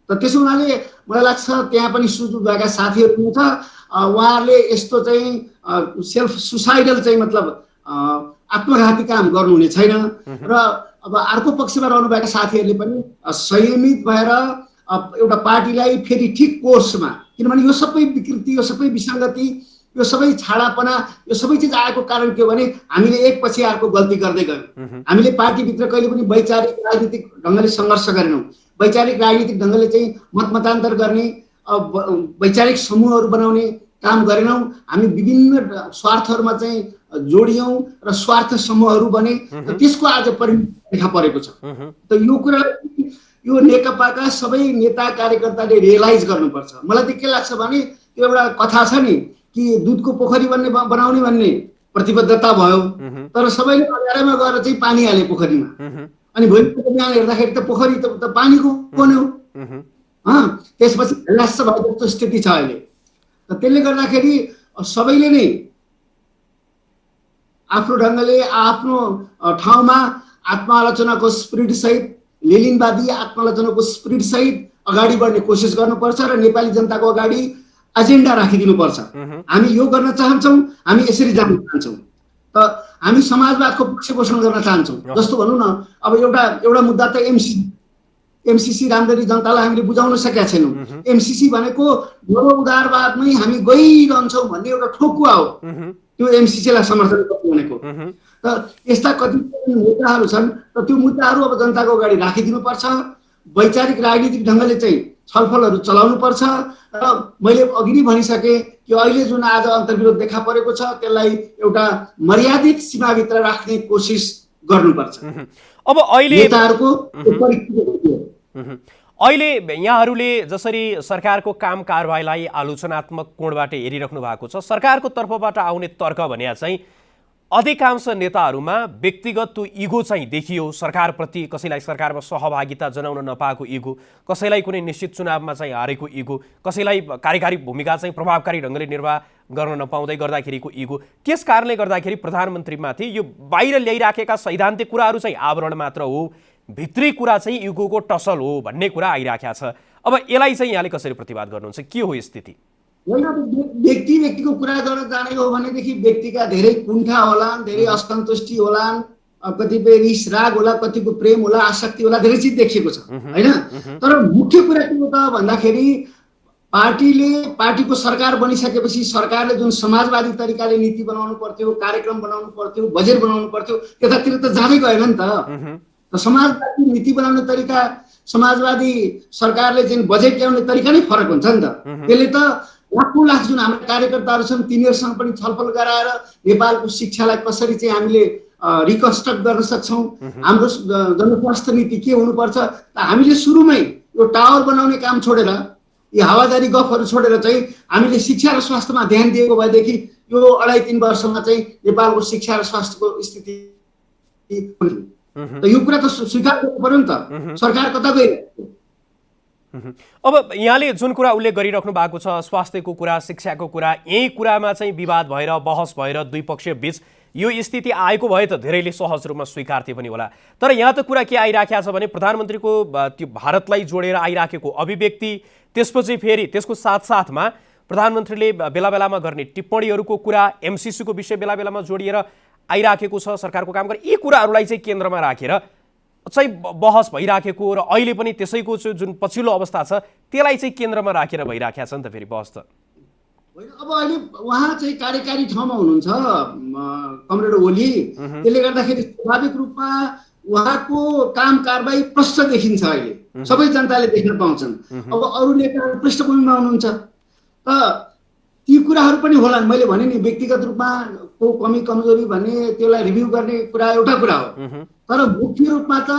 त त्यसो हुनाले मलाई लाग्छ त्यहाँ पनि सुझाव भएका साथीहरू हुनुहुन्छ उहाँहरूले यस्तो चाहिँ सेल्फ सुसाइडल चाहिँ मतलब आत्मघाती काम गर्नुहुने छैन। र अब अर्को पक्षमा रहनुभएका साथीहरूले पनि संयमित भएर एउटा पार्टीलाई फेरि ठिक कोर्समा, किनभने यो सबै विकृति, यो सबै विसङ्गति, यो सबै छाडापना, यो सबै चिज आएको कारण के हो भने हामीले एक पछि अर्को गल्ती गर्दै गयौँ। हामीले पार्टीभित्र कहिले पनि वैचारिक राजनीतिक ढङ्गले सङ्घर्ष गरेनौँ। वैचारिक राजनीतिक ढङ्गले चाहिँ मतमतान्तर गर्ने, वैचारिक समूहहरू बनाउने काम गरेनौँ। हामी विभिन्न स्वार्थहरूमा चाहिँ जोडियौँ र स्वार्थ समूहहरू बने। त्यसको आज परिणाम देखा परेको छ। त यो कुरालाई यो नेकपाका सबै नेता कार्यकर्ताले रियलाइज गर्नुपर्छ। मलाई त के लाग्छ भने त्यो एउटा कथा छ नि कि दुधको पोखरी बनाउने भन्ने प्रतिबद्धता भयो, तर सबैले बजारमा गएर चाहिँ पानी हाले पोखरीमा, अनि भोलिको बिहान हेर्दाखेरि त पोखरी त पानीको बन्यो। त्यसपछि ह्यालास भयो जस्तो स्थिति छ अहिले। त त्यसले गर्दाखेरि सबैले नै आफ्नो ढङ्गले आफ्नो ठाउँमा आत्मालोचनाको स्पिरिट सहित, लेलिनवादी आत्मालोचनाको स्पिरिट सहित अगाडि बढ्ने कोसिस गर्नुपर्छ र नेपाली जनताको अगाडि एजेन्डा राखिदिनुपर्छ। हामी यो गर्न चाहन्छौँ, हामी यसरी जान चाहन्छौँ, त हामी समाजवादको पक्ष पोषण गर्न चाहन्छौँ। जस्तो भनौँ न अब एउटा मुद्दा त एमसीसी राम्ररी जनतालाई हामीले बुझाउन सकेका छैनौँ। एमसीसी भनेको नव उदारवादमै हामी गइरहन्छौँ भन्ने एउटा ठोकुवा हो, त्यो एमसीसीलाई समर्थन गर्नु भनेको। त यस्ता कतिपय मुद्दाहरू छन् र त्यो मुद्दाहरू अब जनताको अगाडि राखिदिनुपर्छ। वैचारिक राजनीतिक ढङ्गले चाहिँ छलफलहरू चलाउनुपर्छ। र मैले अघि नै भनिसकेँ कि अहिले जुन आज अन्तर्विरोध देखा परेको छ त्यसलाई एउटा मर्यादित सीमाभित्र राख्ने कोसिस गर्नुपर्छ। अब अहिले नेताहरूको अहिले यहाँहरूले जसरी सरकारको काम कारबाहीलाई आलोचनात्मक कोणबाट हेरिराख्नु भएको छ, सरकारको तर्फबाट आउने तर्क भने चाहिँ अधिकांश नेताहरूमा व्यक्तिगत त्यो इगो चाहिँ देखियो। सरकारप्रति कसैलाई सरकारमा सहभागिता जनाउन नपाएको इगो, कसैलाई कुनै निश्चित चुनावमा चाहिँ हारेको इगो, कसैलाई कार्यकारी भूमिका चाहिँ प्रभावकारी ढङ्गले निर्वाह गर्न नपाउँदै गर्दाखेरिको इगो। त्यस कारणले गर्दाखेरि प्रधानमन्त्रीमाथि यो बाहिर ल्याइराखेका सैद्धान्तिक कुराहरू चाहिँ आवरण मात्र हो, भित्री कुरा चाहिँ इगोको टसल हो भन्ने कुरा आइराखेको छ। अब यसलाई चाहिँ यहाँले कसरी प्रतिवाद गर्नुहुन्छ? के हो स्थिति? व्यक्तिको कुरा गर्न जाने हो भनेदेखि व्यक्तिका धेरै कुण्ठा होलान्, धेरै असन्तुष्टि होलान्, कतिपय रिस राग होला, कतिको प्रेम होला, आसक्ति होला, धेरै चिज देखिएको छ होइन। तर मुख्य कुरा के हो त भन्दाखेरि पार्टीको सरकार बनिसकेपछि सरकारले जुन समाजवादी तरिकाले नीति बनाउनु पर्थ्यो, कार्यक्रम बनाउनु पर्थ्यो, बजेट बनाउनु पर्थ्यो, त्यतातिर त जाँदै गएन नि त। समाजवादी नीति बनाउने तरिका, समाजवादी सरकारले चाहिँ बजेट ल्याउने तरिका नै फरक हुन्छ नि त। त्यसले त लाखौँ लाख जुन हाम्रा कार्यकर्ताहरू छन् तिनीहरूसँग पनि छलफल गराएर नेपालको शिक्षालाई कसरी चाहिँ हामीले रिकन्स्ट्रक्ट गर्न सक्छौँ, हाम्रो जनस्वास्थ्य नीति के हुनुपर्छ, हामीले सुरुमै यो टावर बनाउने काम छोडेर, यी हावाजारी गफहरू छोडेर चाहिँ हामीले शिक्षा र स्वास्थ्यमा ध्यान दिएको भएदेखि यो 2.5-3 वर्षमा चाहिँ नेपालको शिक्षा र स्वास्थ्यको स्थिति त यो कुरा त स्वीकार गर्नु पर्यो नि त। सरकार कता गयो? अब यहाँले जुन कुरा उल्लेख गरिराख्नु भएको छ, स्वास्थ्यको कुरा, शिक्षाको कुरा, यही कुरामा चाहिँ विवाद भएर, बहस भएर दुई पक्ष बीच यो स्थिति आएको भए त धेरैले सहज रूपमा स्वीकार्थे पनि होला। तर यहाँ त कुरा के आइराखेको छ भने प्रधानमन्त्रीको त्यो भारतलाई जोडेर आइराखेको अभिव्यक्ति, त्यसपछि फेरि त्यसको साथसाथमा प्रधानमन्त्रीले बेला बेलामा गर्ने टिप्पणीहरूको कुरा, एमसीसीको विषय बेला बेलामा जोडिएर आइराखेको छ, सरकारको काम गर्ने, यी कुराहरूलाई चाहिँ केन्द्रमा राखेर चाहिँ बहस भइराखेको र अहिले पनि त्यसैको जुन पछिल्लो अवस्था छ त्यसलाई चाहिँ केन्द्रमा राखेर भइराखेको छ नि त फेरि बहस त होइन। अब अहिले उहाँ चाहिँ कार्यकारी ठाउँमा हुनुहुन्छ कमरेड ओली, त्यसले गर्दाखेरि स्वाभाविक रूपमा उहाँको काम कारबाही प्रष्ट देखिन्छ, अहिले सबै जनताले देख्न पाउँछन्। अब अरू नेताहरू पृष्ठभूमिमा हुनुहुन्छ त ती कुराहरू पनि होलान्। मैले भने नि व्यक्तिगत रूपमा को कमी कमजोरी भन्ने त्यसलाई रिभ्यू गर्ने कुरा एउटा कुरा हो, तर मुख्य रूपमा त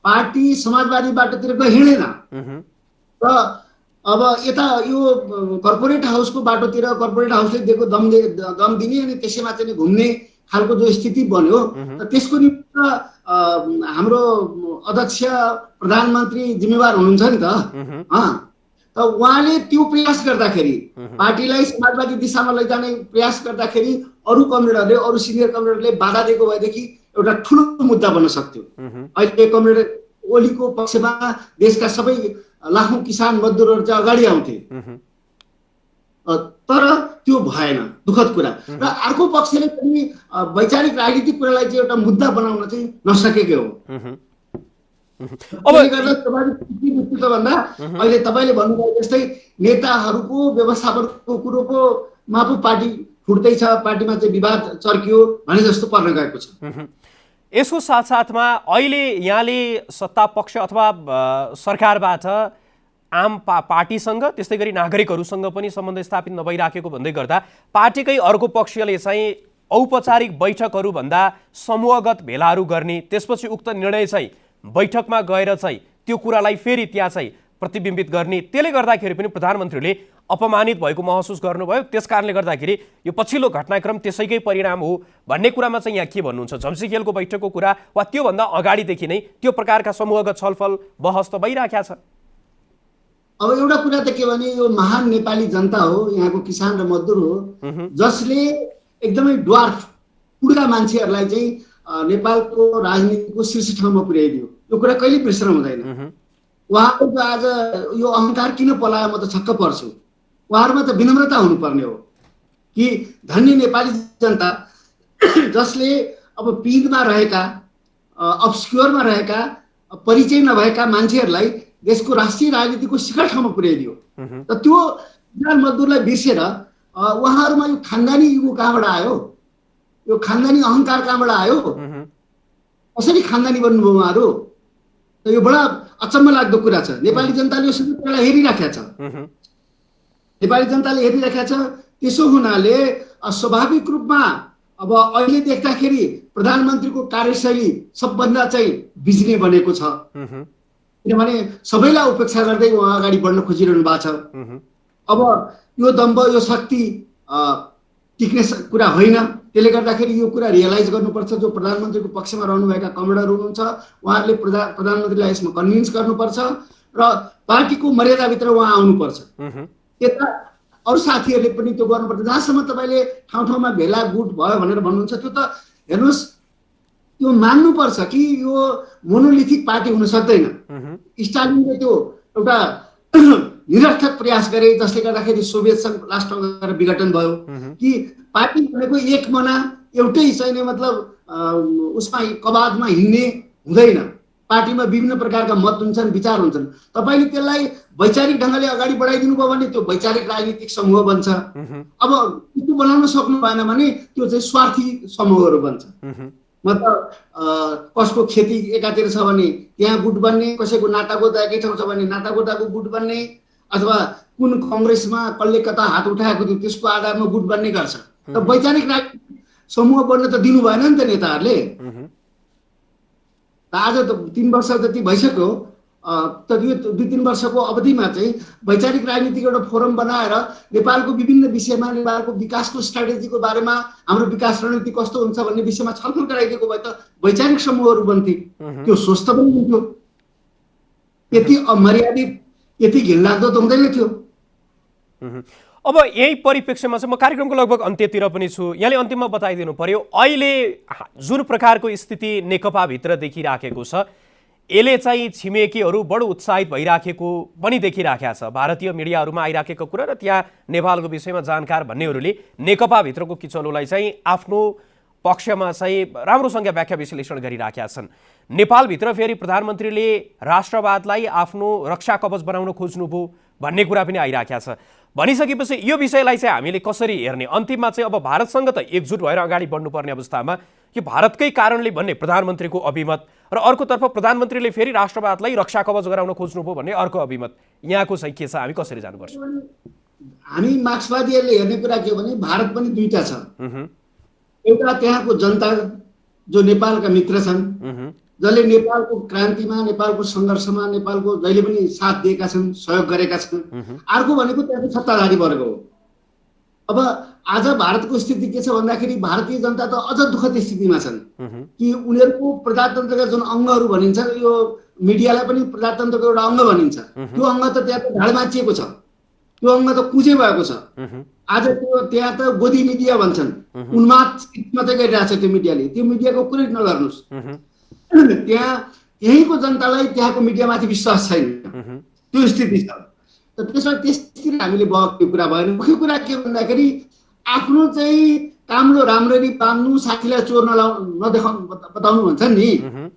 पार्टी समाजवादी बाटोतिर हिँडेन। र अब यता यो कर्पोरेट हाउसको बाटोतिर कर्पोरेट हाउसले दिएको दम दिने अनि त्यसैमा चाहिँ घुम्ने खालको जो स्थिति बन्यो, त्यसको निमित्त हाम्रो अध्यक्ष प्रधानमन्त्री जिम्मेवार हुनुहुन्छ नि त। त उहाँले त्यो प्रयास गर्दाखेरि, पार्टीलाई समाजवादी दिशामा लैजाने प्रयास गर्दाखेरि अरू कमरेडहरूले, अरू सिनियर कमरेडहरूले बाधा दिएको भएदेखि एउटा ठुलो मुद्दा बन्न सक्थ्यो। अहिले कमरेड ओलीको पक्षमा देशका सबै लाखौं किसान मजदुरहरू चाहिँ अगाडि आउँथे, तर त्यो भएन, दुःखद कुरा। र अर्को पक्षले पनि वैचारिक राजनीतिक कुरालाई चाहिँ एउटा मुद्दा बनाउन चाहिँ नसकेको हो। भन्दा अहिले तपाईँले भन्नुभयो जस्तै नेताहरूको व्यवस्थापनको कुरोमा पो पार्टी फुट्दैछ, पार्टीमा चाहिँ विवाद चर्कियो भने जस्तो पर्न गएको छ। यसको साथसाथमा अहिले यहाँले सत्ता पक्ष अथवा सरकारबाट आम पार्टीसँग त्यस्तै गरी नागरिकहरूसँग पनि सम्बन्ध स्थापित नभइराखेको भन्दै गर्दा पार्टीकै अर्को पक्षले चाहिँ औपचारिक बैठकहरू भन्दा समूहगत भेलाहरू गर्ने, त्यसपछि उक्त निर्णय चाहिँ बैठकमा गएर चाहिँ त्यो कुरालाई फेरि त्यहाँ चाहिँ प्रतिबिम्बित गर्ने, त्यसले गर्दाखेरि पनि प्रधानमन्त्रीले अपमानित भएको महसुस गर्नुभयो। त्यस कारणले गर्दाखेरि यो पछिल्लो घटनाक्रम त्यसैकै परिणाम हो भन्ने कुरामा चाहिँ यहाँ के भन्नुहुन्छ? झम्सीखेलको बैठकको कुरा वा त्योभन्दा अगाडिदेखि नै त्यो प्रकारका समूहगत छलफल बहस त भइराखेको छ। अब एउटा कुरा त के भने, यो महान नेपाली जनता हो, यहाँको किसान र मजदुर हो, जसले एकदमै ड्वार्फ पुरा मान्छेहरूलाई चाहिँ नेपालको राजनीतिको शीर्ष ठाउँमा पुर्याइदियो। यो कुरा कहिले बिर्सन हुँदैन। उहाँको आज यो अहङ्कार किन पलायो म त छक्क पर्छु। उहाँहरूमा त विनम्रता हुनुपर्ने हो कि धन्य नेपाली जनता जसले अब पिँधमा रहेका, अब्स्क्योरमा रहेका, परिचय नभएका मान्छेहरूलाई देशको राष्ट्रिय राजनीतिको शिखर ठाउँमा पुर्याइदियो। त त्यो किसान मजदुरलाई बिर्सेर उहाँहरूमा यो खानदानी युगो कहाँबाट आयो, यो खानदानी अहङ्कार कहाँबाट आयो, कसरी खानदानी बन्नुभयो उहाँहरू? त यो बडा अचम्म लाग्दो कुरा छ। नेपाली जनताले यो सबै कुरालाई हेरिराखेको छ, नेपाली जनताले हेरिराखेको छ। त्यसो हुनाले स्वाभाविक रूपमा अब अहिले देख्दाखेरि प्रधानमन्त्रीको कार्यशैली सबभन्दा चाहिँ बिज्ने बनेको छ, किनभने सबैलाई उपेक्षा गर्दै उहाँ अगाडि बढ्न खोजिरहनु भएको छ। अब यो दम्भ, यो शक्ति टिक्ने कुरा होइन। त्यसले गर्दाखेरि यो कुरा रियलाइज गर्नुपर्छ। जो प्रधानमन्त्रीको पक्षमा रहनुभएका कमरेडहरू हुनुहुन्छ, उहाँहरूले प्रधानमन्त्रीलाई यसमा कन्भिन्स गर्नुपर्छ र पार्टीको मर्यादाभित्र उहाँ आउनुपर्छ। यता अरू साथीहरूले पनि त्यो गर्नुपर्छ। जहाँसम्म तपाईँले ठाउँ ठाउँमा भेला गुट भयो भनेर भन्नुहुन्छ, त्यो त हेर्नुहोस्, त्यो मान्नुपर्छ कि यो मोनोलिथिक पार्टी हुन सक्दैन। स्टालिनले त्यो एउटा निरर्थक प्रयास गरे, जसले गर्दाखेरि सोभियत सङ्घ लास्ट ठाउँमा गएर विघटन भयो। कि पार्टी भनेको एक मना एउटै चाहिने, मतलब उसमा कवादमा हिँड्ने हुँदैन। पार्टीमा विभिन्न प्रकारका मत हुन्छन्, विचार हुन्छन्। तपाईँले त्यसलाई वैचारिक ढङ्गले अगाडि बढाइदिनु भयो भने त्यो वैचारिक राजनीतिक समूह बन्छ। अब त्यो बनाउन सक्नु भएन भने त्यो चाहिँ स्वार्थी समूहहरू बन्छ। मतलब कसको खेती एकातिर छ भने त्यहाँ गुट बन्ने, कसैको नातागोता एकै ठाउँ छ भने नातागोताको गुट बन्ने, अथवा कुन कङ्ग्रेसमा कसले कता हात उठाएको थियो त्यसको आधारमा गुट बन्ने गर्छ। त वैचारिक राजनीतिक समूह बन्न त दिनु भएन नि त नेताहरूले। आज त 3 वर्ष जति भइसक्यो, त यो 2-3 वर्षको अवधिमा चाहिँ वैचारिक राजनीतिक एउटा फोरम बनाएर नेपालको विभिन्न विषयमा, नेपालको विकासको स्ट्राटेजीको बारेमा, हाम्रो विकास रणनीति कस्तो हुन्छ भन्ने विषयमा छलफल गराइदिएको भए त वैचारिक समूहहरू बन्थे, त्यो स्वस्थ पनि हुन्थ्यो। यति अमर्यादित, यति घिनलाग्दो त हुँदैन थियो। अब यही परिप्रेक्ष्यमा चाहिँ म कार्यक्रमको लगभग अन्त्यतिर पनि छु। यहाँले अन्तिममा बताइदिनु पर्यो, अहिले जुन प्रकारको स्थिति नेकपाभित्र देखिराखेको छ, यसले चाहिँ छिमेकीहरू बडो उत्साहित भइराखेको पनि देखिराखेको छ। भारतीय मिडियाहरूमा आइराखेको कुरा र त्यहाँ नेपालको विषयमा जानकार भन्नेहरूले नेकपाभित्रको किचलोलाई चाहिँ आफ्नो पक्षमा चाहिँ राम्रोसँग व्याख्या विश्लेषण गरिराखेका छन्। नेपालभित्र फेरि प्रधानमन्त्रीले राष्ट्रवादलाई आफ्नो रक्षा कवच बनाउन खोज्नुभयो भन्ने कुरा पनि आइराखेको छ। भनिसकेपछि यो विषयलाई चाहिँ हामीले कसरी हेर्ने? अन्तिममा चाहिँ अब भारतसँग त एकजुट भएर अगाडि बढ्नुपर्ने अवस्थामा यो भारतकै कारणले भन्ने प्रधानमन्त्रीको अभिमत र अर्कोतर्फ प्रधानमन्त्रीले फेरि राष्ट्रवादलाई रक्षा कवच गराउन खोज्नुभयो भन्ने अर्को अभिमत, यहाँको चाहिँ के छ? हामी कसरी जानुपर्छ? हामी मार्क्सवादीहरूले हेर्ने कुरा के हो भने भारत पनि दुईटा छ। एउटा त्यहाँको जनता जो नेपालका मित्र छन्, जसले नेपालको क्रान्तिमा, नेपालको सङ्घर्षमा, नेपालको जहिले पनि साथ दिएका छन्, सहयोग गरेका छन्। अर्को भनेको त्यहाँको सत्ताधारी वर्ग हो। अब आज भारतको स्थिति के छ भन्दाखेरि भारतीय जनता त अझ दुःखद स्थितिमा छन् कि उनीहरूको प्रजातन्त्रका जुन अङ्गहरू भनिन्छ, यो मिडियालाई पनि प्रजातन्त्रको एउटा अङ्ग भनिन्छ, त्यो अङ्ग त त्यहाँ त ढाड माचिएको छ, त्यो अङ्ग त कुजे भएको छ। आज त्यो त्यहाँ त गोदी मिडिया भन्छन्, उन्माद मात्रै गरिरहेको छ त्यो मिडियाले। त्यो मिडियाको कुरै नगर्नुहोस्। त्यहाँ यहीँको जनतालाई त्यहाँको मिडियामाथि विश्वास छैन, त्यो स्थिति छ। त्यसमा त्यसतिर हामीले बगेको कुरा भएन। मुख्य कुरा के भन्दाखेरि आफ्नो चाहिँ काम्रो राम्ररी बाँध्नु, साथीलाई चोर बताउनु भन्छ नि।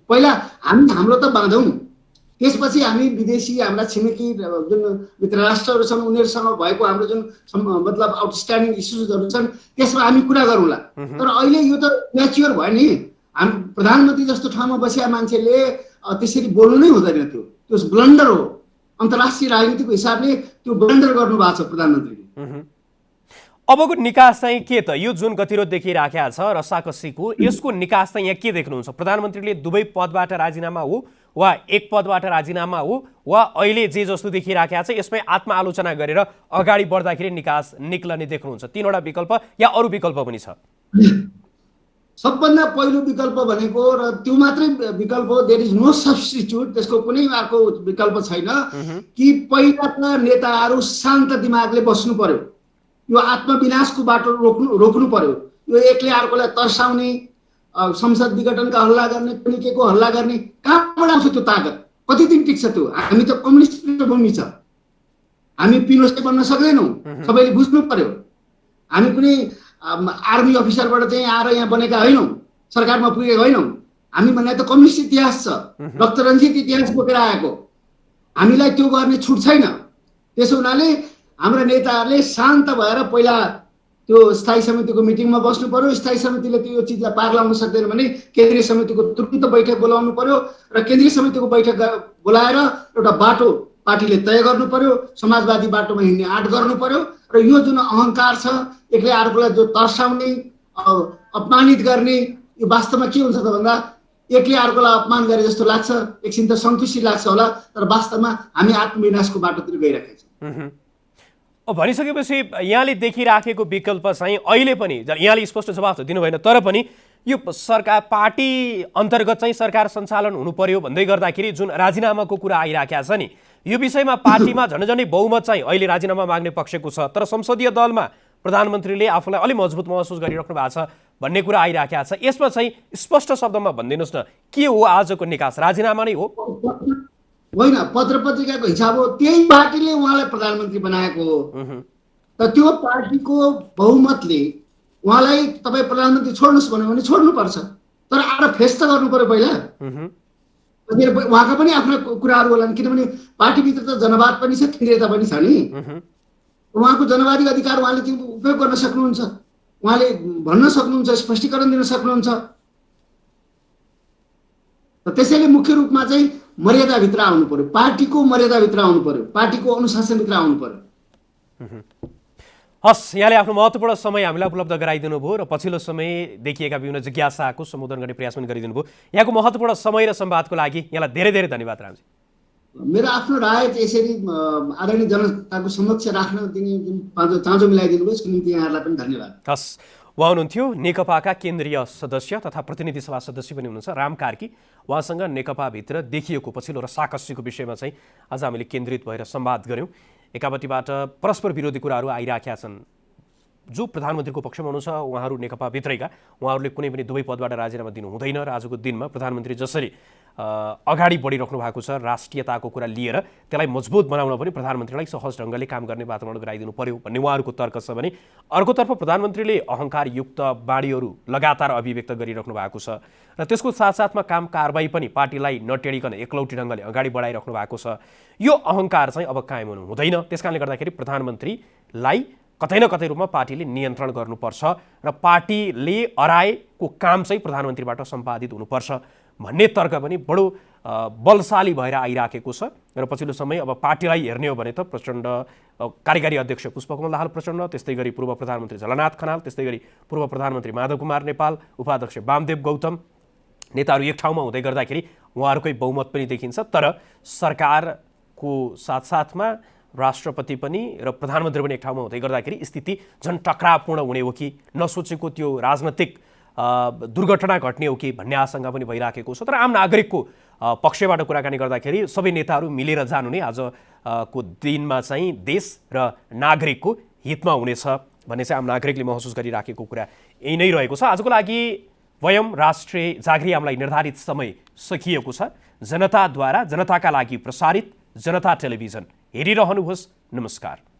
पहिला हामी हाम्रो त बाँधौँ, त्यसपछि हामी विदेशी हाम्रा छिमेकी जुन मित्र राष्ट्रहरू छन् उनीहरूसँग भएको हाम्रो जुन मतलब आउटस्ट्यान्डिङ इस्युजहरू छन् त्यसमा हामी कुरा गरौँला। तर अहिले यो त म्याच्योर भयो नि। हामी प्रधानमन्त्री जस्तो ठाउँमा बसेका मान्छेले त्यसरी बोल्नु नै हुँदैन। त्यो ब्लन्डर हो। अन्तर्राष्ट्रिय राजनीतिको हिसाबले त्यो ब्लन्डर गर्नु भएको छ प्रधानमन्त्रीले। अबको निकास चाहिँ के त? यो जुन गतिरोध देखिराखेको छ रसाकसीको, यसको निकास चाहिँ यहाँ के देख्नुहुन्छ? प्रधानमन्त्रीले दुवै पदबाट राजीनामा हो वा एक पदबाट राजीनामा हो वा अहिले जे जस्तो देखिराखेको छ यसमै आत्मआलोचना गरेर अगाडि बढ्दाखेरि निकास निक्लने देख्नुहुन्छ? तीनवटा विकल्प या अरू विकल्प पनि छ? सबभन्दा पहिलो विकल्प भनेको र त्यो मात्रै विकल्प हो, देयर इज नो सब्स्टिट्युट, त्यसको कुनै अर्को विकल्प छैन कि पहिलाका नेताहरू शान्त दिमागले बस्नु पर्यो, यो आत्मविनाशको बाटो रोक्नु पर्यो। यो एकले अर्कोलाई तर्साउने, संसद विघटनका हल्ला गर्ने, पनि के को हल्ला गर्ने, कहाँबाट आउँछ त्यो ताकत? कति दिन टिक्छ त्यो? हामी त कम्युनिस्ट पृष्ठभूमि छ, हामी पिनोसे बन्न सक्दैनौँ। सबैले बुझ्नु पर्यो। हामी कुनै आर्मी अफिसरबाट चाहिँ आएर यहाँ बनेका होइनौँ, सरकारमा पुगेका होइनौँ। हामी भन्ने त कम्युनिस्ट इतिहास छ, रक्तरञ्जित इतिहास बोकेर आएको। हामीलाई त्यो गर्ने छुट छैन। त्यसो हुनाले हाम्रा नेताहरूले शान्त भएर पहिला त्यो स्थायी समितिको मिटिङमा बस्नु पर्यो। स्थायी समितिले त्यो चिजलाई पार लगाउन सक्दैन भने केन्द्रीय समितिको तुरुन्त बैठक बोलाउनु पर्यो र केन्द्रीय समितिको बैठक बोलाएर एउटा बाटो पार्टीले तय गर्नु पर्यो, समाजवादी बाटोमा हिँड्ने आँट गर्नु पर्यो। र यो जुन अहङ्कार छ, एकले अर्कोलाई जो तर्साउने, अपमानित गर्ने, यो वास्तवमा के हुन्छ त भन्दा एकले अर्कोलाई अपमान गरे जस्तो लाग्छ, एकछिन त सन्तुष्टि लाग्छ होला, तर वास्तवमा हामी आत्मविनाशको बाटोतिर गइरहेका छौँ। भनिसकेपछि यहाँले देखिराखेको विकल्प चाहिँ अहिले पनि यहाँले स्पष्ट जवाफ त दिनु भएन, तर पनि यो सरकार पार्टी अन्तर्गत चाहिँ सरकार सञ्चालन हुनु पर्यो भन्दै गर्दाखेरि जुन राजीनामाको कुरा आइराखेको छ नि, यो विषयमा पार्टीमा झन्डै बहुमत चाहिँ अहिले राजीनामा माग्ने पक्षको छ, तर संसदीय दलमा प्रधानमन्त्रीले आफूलाई अलि मजबुत महसुस गरिराख्नु भएको छ भन्ने कुरा आइराखेको छ। यसमा चाहिँ स्पष्ट शब्दमा भनिदिनुहोस् न, के हो आजको निकास? राजीनामा नै हो? होइन, पत्र पत्रिकाको हिसाब हो त्यही पार्टीले उहाँलाई प्रधानमन्त्री बनाएको हो। त त्यो पार्टीको बहुमतले उहाँलाई तपाईँ प्रधानमन्त्री छोड्नुहोस् भन्यो भने छोड्नुपर्छ, तर आएर फेस त गर्नु पर्यो पहिला। उहाँका पनि आफ्ना कुराहरू होलान्, किनभने पार्टीभित्र त जनवाद पनि छ, केन्द्रीयता पनि छ नि। उहाँको जनवादी अधिकार उहाँले उपयोग गर्न सक्नुहुन्छ, उहाँले भन्न सक्नुहुन्छ, स्पष्टीकरण दिन सक्नुहुन्छ। त्यसैले मुख्य रूपमा चाहिँ मर्यादाभित्र आउनु पर्यो, पार्टीको मर्यादाभित्र आउनु पर्यो, पार्टीको अनुशासनभित्र आउनु पर्यो। हस्, यहाँले आफ्नो महत्त्वपूर्ण समय हामीलाई उपलब्ध गराइदिनु भयो र पछिल्लो समय देखिएका विभिन्न जिज्ञासाको सम्बोधन गर्ने प्रयास पनि गरिदिनु भयो। यहाँको महत्त्वपूर्ण समय र संवादको लागि यहाँलाई धेरै धेरै धन्यवाद रामजी। मेरो आफ्नो राय यसरी आदरणीय जनताको समक्ष राख्न दिने जुन चाँजो मिलाइदिनु भयो यसको निम्ति यहाँहरूलाई पनि धन्यवाद। हस्, उहाँ हुनुहुन्थ्यो नेकपाका केन्द्रीय सदस्य तथा प्रतिनिधि सभा सदस्य पनि हुनुहुन्छ राम कार्की। उहाँसँग नेकपाभित्र देखिएको पछिल्लो रसाकसीको विषयमा चाहिँ आज हामीले केन्द्रित भएर संवाद गऱ्यौँ। एकापट्टिबाट परस्पर विरोधी कुराहरू आइराखेका छन्। जो प्रधानमन्त्रीको पक्षमा हुनुहुन्छ उहाँहरू नेकपाभित्रैका, उहाँहरूले कुनै पनि दुवै पदबाट राजीनामा दिनु हुँदैन र आजको दिनमा प्रधानमन्त्री जसरी अगाडि बढिराख्नु भएको छ राष्ट्रियताको कुरा लिएर। त्यसलाई मजबुत बनाउन पनि प्रधानमन्त्रीलाई सहज ढङ्गले काम गर्ने वातावरण गराइदिनु पर्यो भन्ने उहाँहरूको तर्क छ भने अर्कोतर्फ प्रधानमन्त्रीले अहङ्कारयुक्त बाणीहरू लगातार अभिव्यक्त गरिराख्नु भएको छ र त्यसको साथसाथमा काम कारबाही पनि पार्टीलाई नटेडिकन एकलौटी ढङ्गले अगाडि बढाइराख्नु भएको छ। यो अहङ्कार चाहिँ अब कायम हुनु हुँदैन। त्यसकारणले गर्दाखेरि प्रधानमन्त्रीलाई कतै न कतै रूपमा पार्टीले नियन्त्रण गर्नुपर्छ र पार्टीले अराएको काम चाहिँ प्रधानमन्त्रीबाट सम्पादित हुनुपर्छ भन्ने तर्क पनि बडो बलशाली भएर आइराखेको छ। र पछिल्लो समय अब पार्टीलाई हेर्ने हो भने त प्रचण्ड कार्यकारी अध्यक्ष पुष्पकमल दाहाल प्रचण्ड, त्यस्तै गरी पूर्व प्रधानमन्त्री झलनाथ खनाल, त्यस्तै गरी पूर्व प्रधानमन्त्री माधव कुमार नेपाल, उपाध्यक्ष वामदेव गौतम नेताहरू एक ठाउँमा हुँदै गर्दाखेरि उहाँहरूकै बहुमत पनि देखिन्छ। तर सरकारको साथसाथमा राष्ट्रपति पनि र प्रधानमन्त्री पनि एक ठाउँमा हुँदै गर्दाखेरि स्थिति झन् टकरावपूर्ण हुने हो कि नसोचेको त्यो राजनैतिक दुर्घटना घट्ने हो कि भन्ने आशंका पनि भइराखेको छ। तर आम नागरिकको पक्षबाट कुराकानी गर्दाखेरि सबै नेताहरू मिलेर जानु नै आजको दिनमा चाहिँ देश र नागरिकको हितमा हुनेछ भन्ने चाहिँ आम नागरिकले महसुस गरिराखेको कुरा यही नै रहेको छ। आजको लागि वयम राष्ट्रिय जागृयामलाई निर्धारित समय सकिएको छ। जनताद्वारा जनताका लागि प्रसारित जनता टेलिभिजन हेरिरहनुहोस्। नमस्कार।